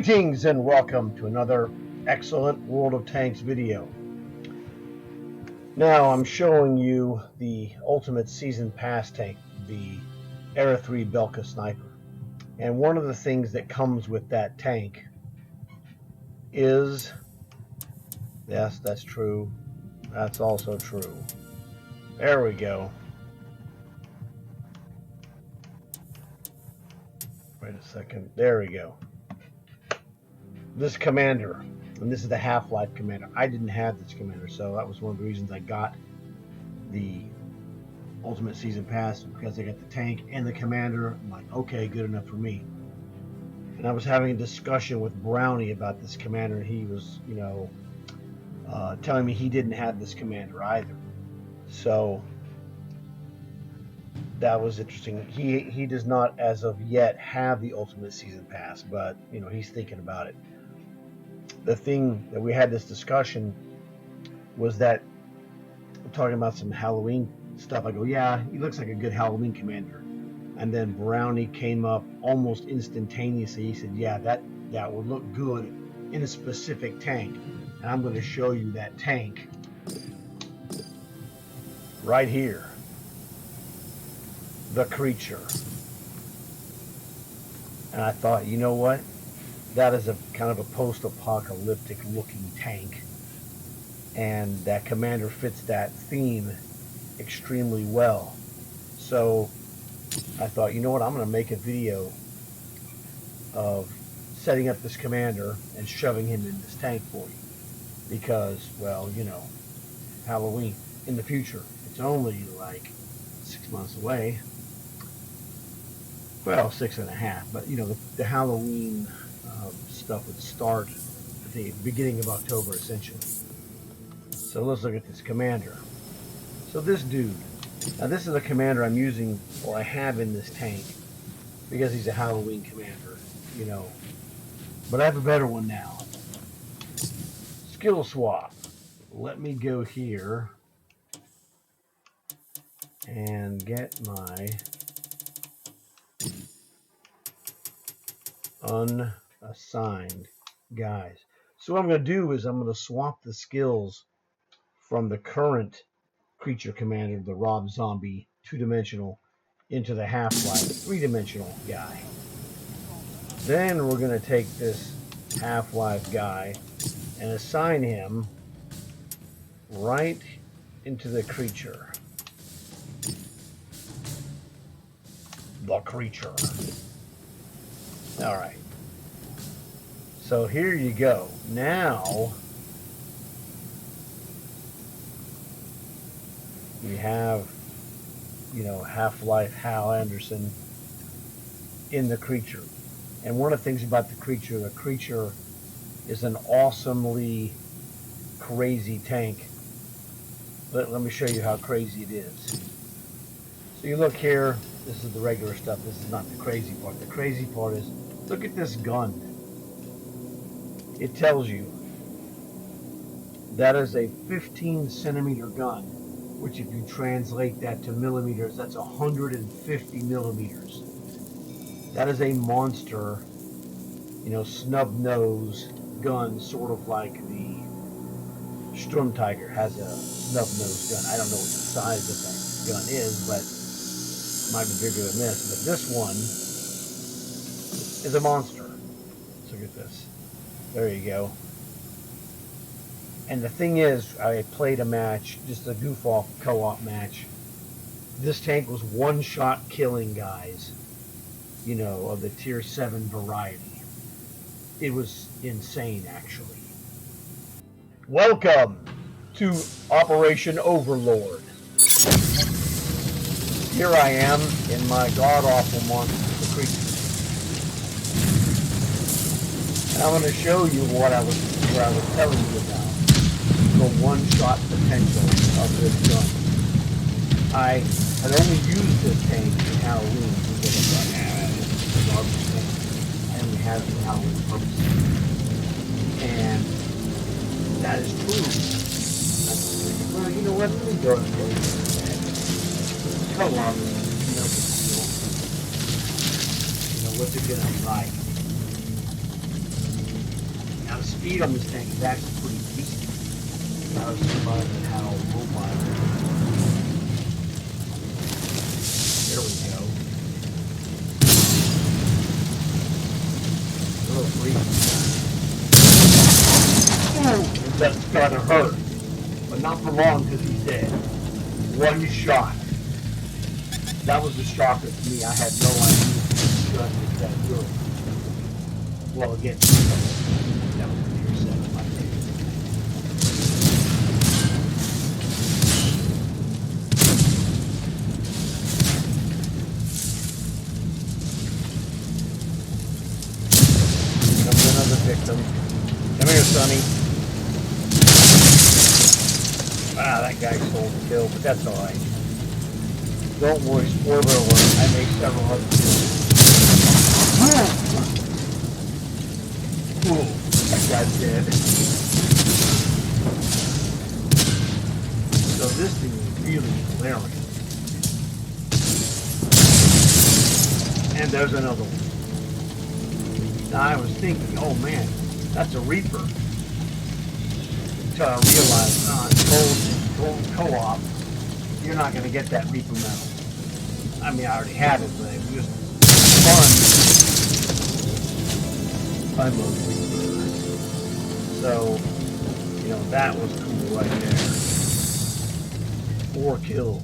Greetings and welcome to another excellent World of Tanks video. Now I'm showing you the Ultimate Season Pass tank, the Era 3 Belka Sniper. And one of the things that comes with that tank is, yes, that's true, that's also true. There we go. Wait a second, there we go. This commander, and this is the Half-Life commander. I didn't have this commander, so that was one of the reasons I got the Ultimate Season Pass, because I got the tank and the commander. I'm like, okay, good enough for me. And I was having a discussion with Brownie about this commander, and he was, telling me he didn't have this commander either. So that was interesting. He does not, as of yet, have the Ultimate Season Pass, but he's thinking about it. The thing that we had this discussion was that we're talking about some Halloween stuff. I go, yeah, he looks like a good Halloween commander. And then Brownie came up almost instantaneously. He said, yeah, that would look good in a specific tank. And I'm going to show you that tank right here. The Creature. And I thought, you know what? That is a kind of a post-apocalyptic looking tank, and that commander fits that theme extremely well. So I thought, you know what, I'm going to make a video of setting up this commander and shoving him in this tank for you, because, well, Halloween in the future. It's only like 6 months away. Well, 6.5, but the Halloween stuff would start at the beginning of October, essentially. So let's look at this commander. So this dude, now this is a commander I'm using, or I have in this tank, because he's a Halloween commander, But I have a better one now. Skill swap. Let me go here and get my unassigned guys. So what I'm going to do is I'm going to swap the skills from the current creature commander, the Rob Zombie 2-dimensional, into the Half-Life 3-dimensional guy. Then we're going to take this Half-Life guy and assign him right into the Creature. The Creature. Alright. So here you go. Now we have, Half-Life Hal Anderson in the Creature. And one of the things about the Creature is an awesomely crazy tank. Let me show you how crazy it is. So you look here, this is the regular stuff. This is not the crazy part. The crazy part is, look at this gun. It tells you that is a 15-centimeter gun, which if you translate that to millimeters, that's 150 millimeters. That is a monster, snub-nose gun, sort of like the Sturmtiger has a snub-nose gun. I don't know what the size of that gun is, but it might be bigger than this. But this one is a monster. Let's look at this. There you go. And the thing is, I played a match, just a goof-off co-op match. This tank was one-shot killing guys, of the tier 7 variety. It was insane, actually. Welcome to Operation Overlord. Here I am in my god-awful monster, the Creature. And I'm going to show you what I was telling you about. The one-shot potential of this gun. I had only used this tank in Halloween because I thought, this is a garbage tank. I only have it for Halloween purposes. And that is true. Well, you know what? Let me go and show you that. Come on, what's it gonna be like? speed on this tank is actually pretty decent. I was surprised at how mobile it is. There we go. A little breathing time. Ooh, that's gotta hurt. But not for long because he's dead. One shot. That was the shocker to me. I had no idea this gun was that good. Well, again, that was a tier 7, my favorite. Comes another victim. Come here, Sonny. Ah, that guy stole the kill, but that's alright. Don't worry, spoiler alert, I made several other kills. Ooh, that guy's dead. So this thing is really glaring. And there's another one. Now I was thinking, oh man, that's a Reaper. Until I realized, gold co-op, you're not going to get that Reaper medal. I mean, I already have it, but it was just fun. I love Reaper. So, you know, that was cool right there. 4 kills.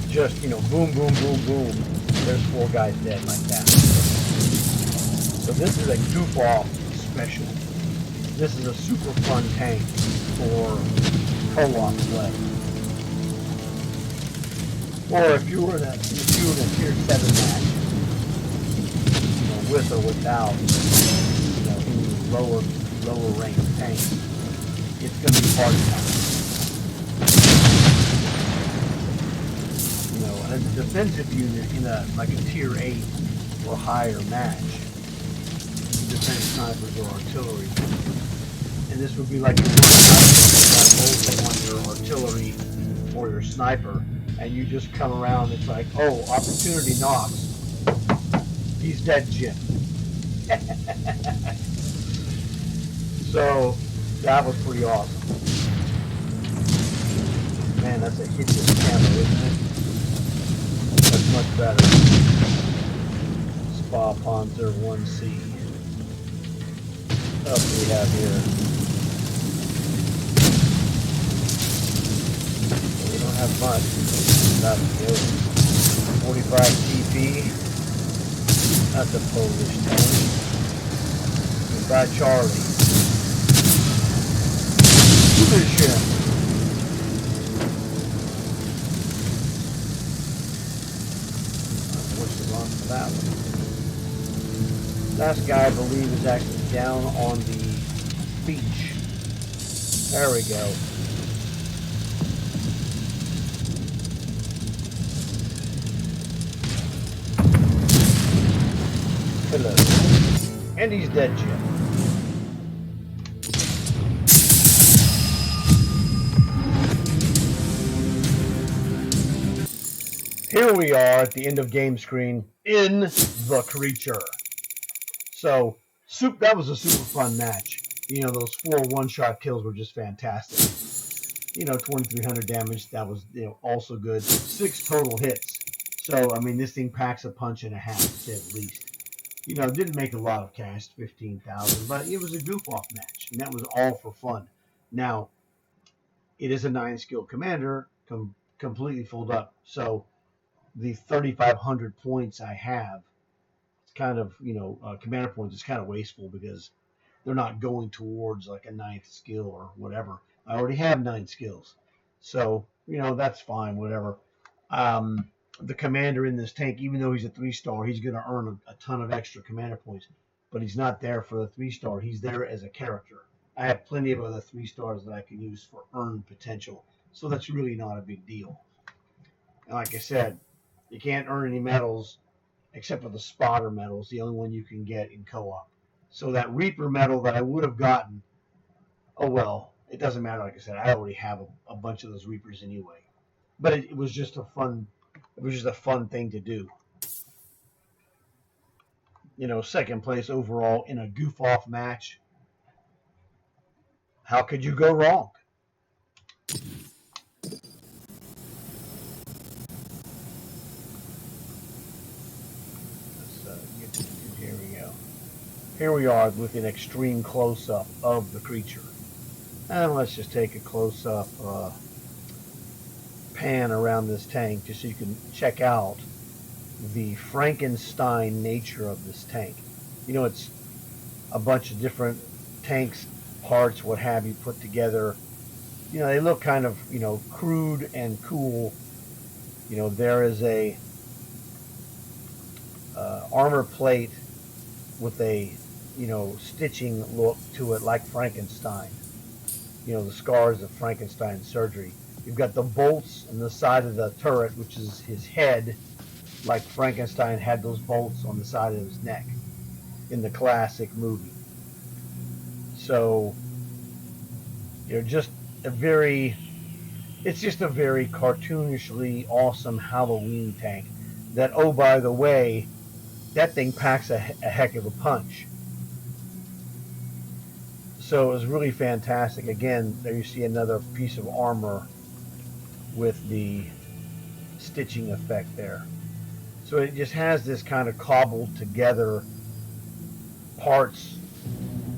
Just, you know, boom, boom, boom, boom. There's 4 guys dead like that. So this is a goof-off special. This is a super fun tank for co-op play. Or if you were in a tier 7 match, you know, with or without, you know, any lower ranked tanks, it's going to be party time. You know, and as a defensive unit in like a tier 8 or higher match, defense snipers or artillery. And this would be like your on your artillery or your sniper, and you just come around. It's like, oh, opportunity knocks. He's dead, Jim. So that was pretty awesome. Man, that's a hideous camera, isn't it? That's much better. Spa Panzer 1C. What else do we have here? We don't have much. That's good. 45 TP. That's a Polish tank. Goodbye, Charlie. Finish him. What's the run for that one? Last guy, I believe, is actually down on the beach. There we go. Hello. And he's dead, Jim. Here we are at the end of game screen in the creature. So, that was a super fun match. You know, those 4 one-shot kills were just fantastic. You know, 2,300 damage, that was, you know, also good. 6 total hits. So, I mean, this thing packs a punch and a half, to say the least. You know, didn't make a lot of cash, 15,000, but it was a goof-off match, and that was all for fun. Now, it is a 9-skill commander, completely filled up. So, the 3,500 points I have, it's kind of, you know, commander points is kind of wasteful because they're not going towards like a 9th skill or whatever. I already have 9 skills. So, you know, that's fine, whatever. The commander in this tank, even though he's a 3-star, he's going to earn a ton of extra commander points. But he's not there for the 3-star. He's there as a character. I have plenty of other 3-stars that I can use for earned potential. So that's really not a big deal. And like I said, you can't earn any medals except for the spotter medals, the only one you can get in co-op. So that Reaper medal that I would have gotten, oh well, it doesn't matter. Like I said, I already have a bunch of those Reapers anyway. But it was just a fun thing to do. second place overall in a goof-off match. How could you go wrong? Here we go. Here we are with an extreme close-up of the creature. And let's just take a close-up pan around this tank just so you can check out the Frankenstein nature of this tank. It's a bunch of different tanks, parts, what have you, put together. They look kind of, crude and cool. There is a armor plate with a, stitching look to it like Frankenstein. The scars of Frankenstein's surgery. You've got the bolts on the side of the turret, which is his head, like Frankenstein had those bolts on the side of his neck in the classic movie. So, it's just a very cartoonishly awesome Halloween tank that, oh, by the way, that thing packs a heck of a punch. So it was really fantastic. Again, there you see another piece of armor with the stitching effect there. So it just has this kind of cobbled together parts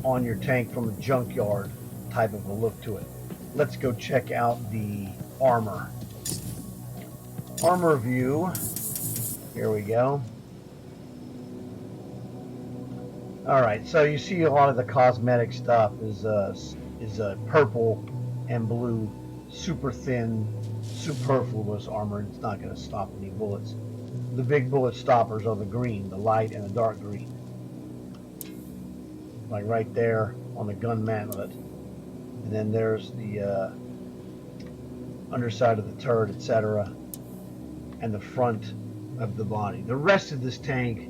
on your tank from a junkyard type of a look to it. Let's go check out the armor. Armor view. Here we go. All right, so you see a lot of the cosmetic stuff is purple and blue, super thin, superfluous armor. It's not going to stop any bullets. The big bullet stoppers are the green, the light and the dark green. Like right there on the gun mantlet. And then there's the underside of the turret, etc. And the front of the body. The rest of this tank,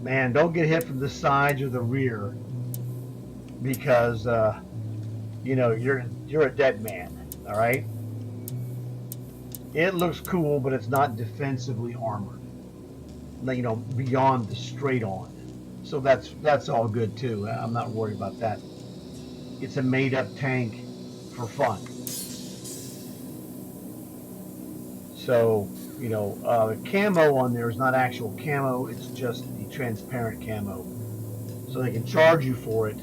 man, don't get hit from the sides or the rear, because you're a dead man. All right. It looks cool, but it's not defensively armored. Beyond the straight on. So that's all good too. I'm not worried about that. It's a made-up tank for fun. So the camo on there is not actual camo. It's just the transparent camo. So they can charge you for it,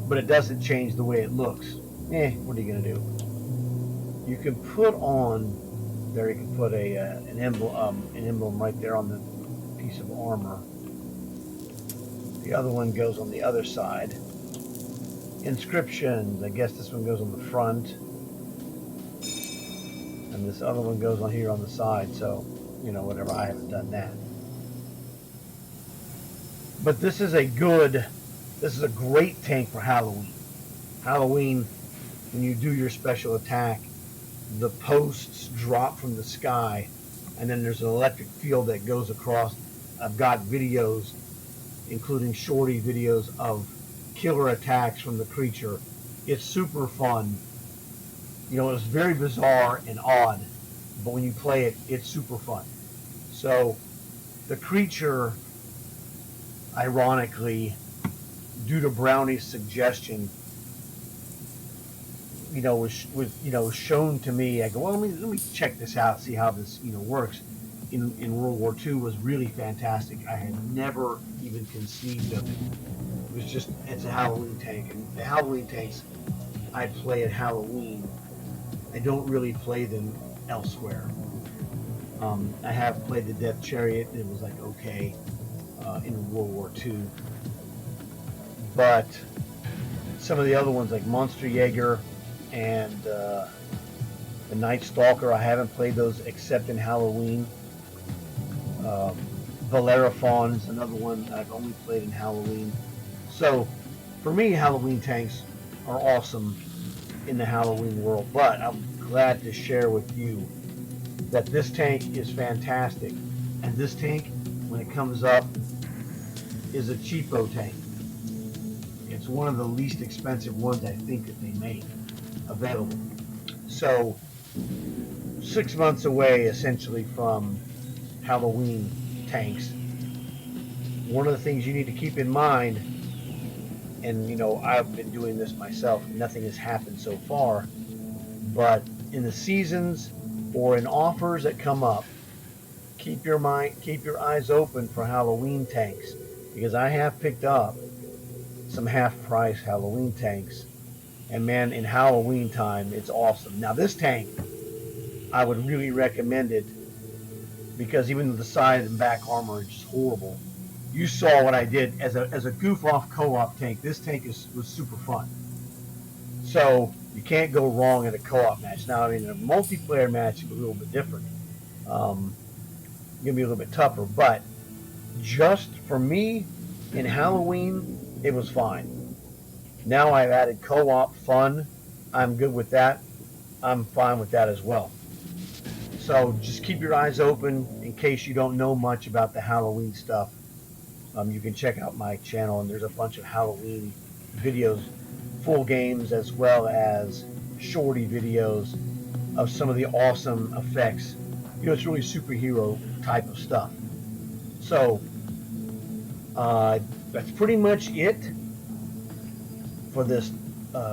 but it doesn't change the way it looks. What are you gonna do? You can put on there. You can put an emblem right there on the piece of armor. The other one goes on the other side. Inscriptions. I guess this one goes on the front, and this other one goes on here on the side. So, whatever. I haven't done that. But this is a great tank for Halloween. Halloween, when you do your special attack, the posts drop from the sky, and then there's an electric field that goes across. I've got videos, including shorty videos of killer attacks from the creature. It's super fun. It's very bizarre and odd, but when you play it, it's super fun. So the creature, ironically, due to Brownie's suggestion, was shown to me. I go, well, let me check this out, see how this works. In World War II was really fantastic. I had never even conceived of it. It's a Halloween tank, and the Halloween tanks I play at Halloween. I don't really play them elsewhere. I have played the Death Chariot, and it was like okay in World War II. But some of the other ones, like Monster Jaeger and the Night Stalker, I haven't played those except in Halloween. Bellerophon's another one I've only played in Halloween. So, for me, Halloween tanks are awesome in the Halloween world. But I'm glad to share with you that this tank is fantastic. And this tank, when it comes up, is a cheapo tank. It's one of the least expensive ones I think that they make available. So, 6 months away, essentially, from Halloween tanks. one of the things you need to keep in mind, and I've been doing this myself, nothing has happened so far, but in the seasons or in offers that come up, keep your eyes open for Halloween tanks, because I have picked up some half-price Halloween tanks, and man, in Halloween time, it's awesome. Now this tank, I would really recommend it, because even though the side and back armor is just horrible, you saw what I did as a goof-off co-op tank. This tank was super fun. So you can't go wrong in a co-op match. Now, in a multiplayer match, it's a little bit different. Gonna be a little bit tougher, but just for me, in Halloween, it was fine. Now I've added co-op fun. I'm good with that. I'm fine with that as well. So just keep your eyes open in case you don't know much about the Halloween stuff. You can check out my channel, and there's a bunch of Halloween videos, full games, as well as shorty videos of some of the awesome effects. It's really superhero type of stuff. So that's pretty much it for this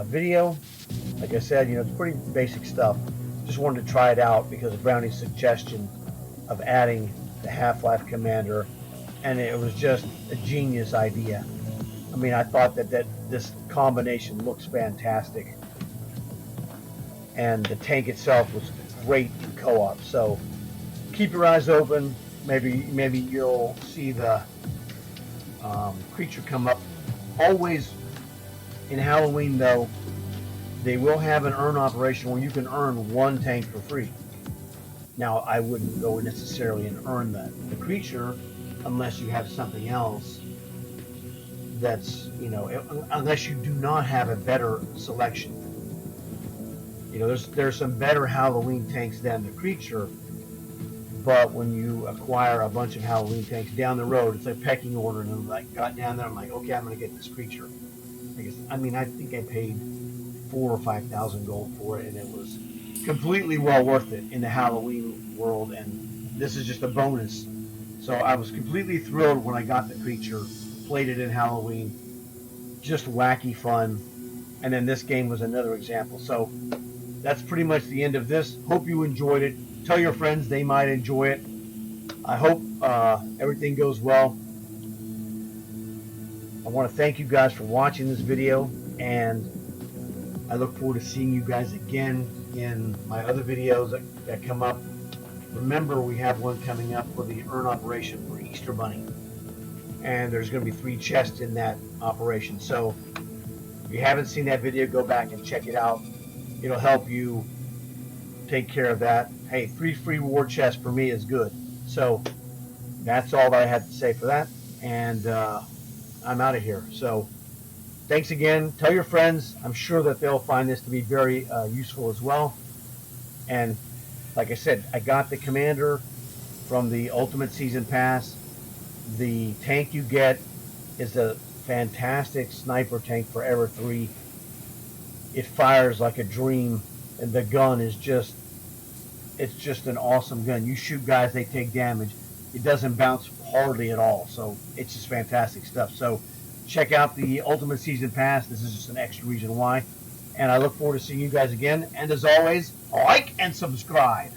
video. Like I said, it's pretty basic stuff. Just wanted to try it out because of Brownie's suggestion of adding the Half-Life Commander, and it was just a genius idea. I mean, I thought that this combination looks fantastic, and the tank itself was great in co-op. So keep your eyes open. Maybe you'll see the creature come up. Always in Halloween, though, they will have an earn operation where you can earn one tank for free. Now, I wouldn't go necessarily and earn the creature unless you have something else that's, unless you do not have a better selection. There's some better Halloween tanks than the creature, but when you acquire a bunch of Halloween tanks down the road, it's like pecking order, and I'm like, got down there, I'm like, okay, I'm going to get this creature. I think I paid 4,000 or 5,000 gold for it, and it was completely well worth it in the Halloween world, and this is just a bonus. So I was completely thrilled when I got the creature, played it in Halloween, just wacky fun, and then this game was another example. So that's pretty much the end of this. Hope you enjoyed it. Tell your friends, they might enjoy it. I hope everything goes well. I want to thank you guys for watching this video, and I look forward to seeing you guys again in my other videos that come up. Remember, we have one coming up for the Earn operation for Easter Bunny, and there's going to be 3 chests in that operation. So if you haven't seen that video, go back and check it out. It'll help you take care of that. Hey, 3 free reward chests for me is good. So that's all that I had to say for that, and I'm out of here. So thanks again. Tell your friends. I'm sure that they'll find this to be very useful as well. And like I said, I got the commander from the Ultimate Season Pass. The tank you get is a fantastic sniper tank for Ever 3. It fires like a dream, and the gun is it's just an awesome gun. You shoot guys, they take damage. It doesn't bounce hardly at all, so it's just fantastic stuff. So check out the Ultimate Season Pass. This is just an extra reason why. And I look forward to seeing you guys again. And as always, like and subscribe.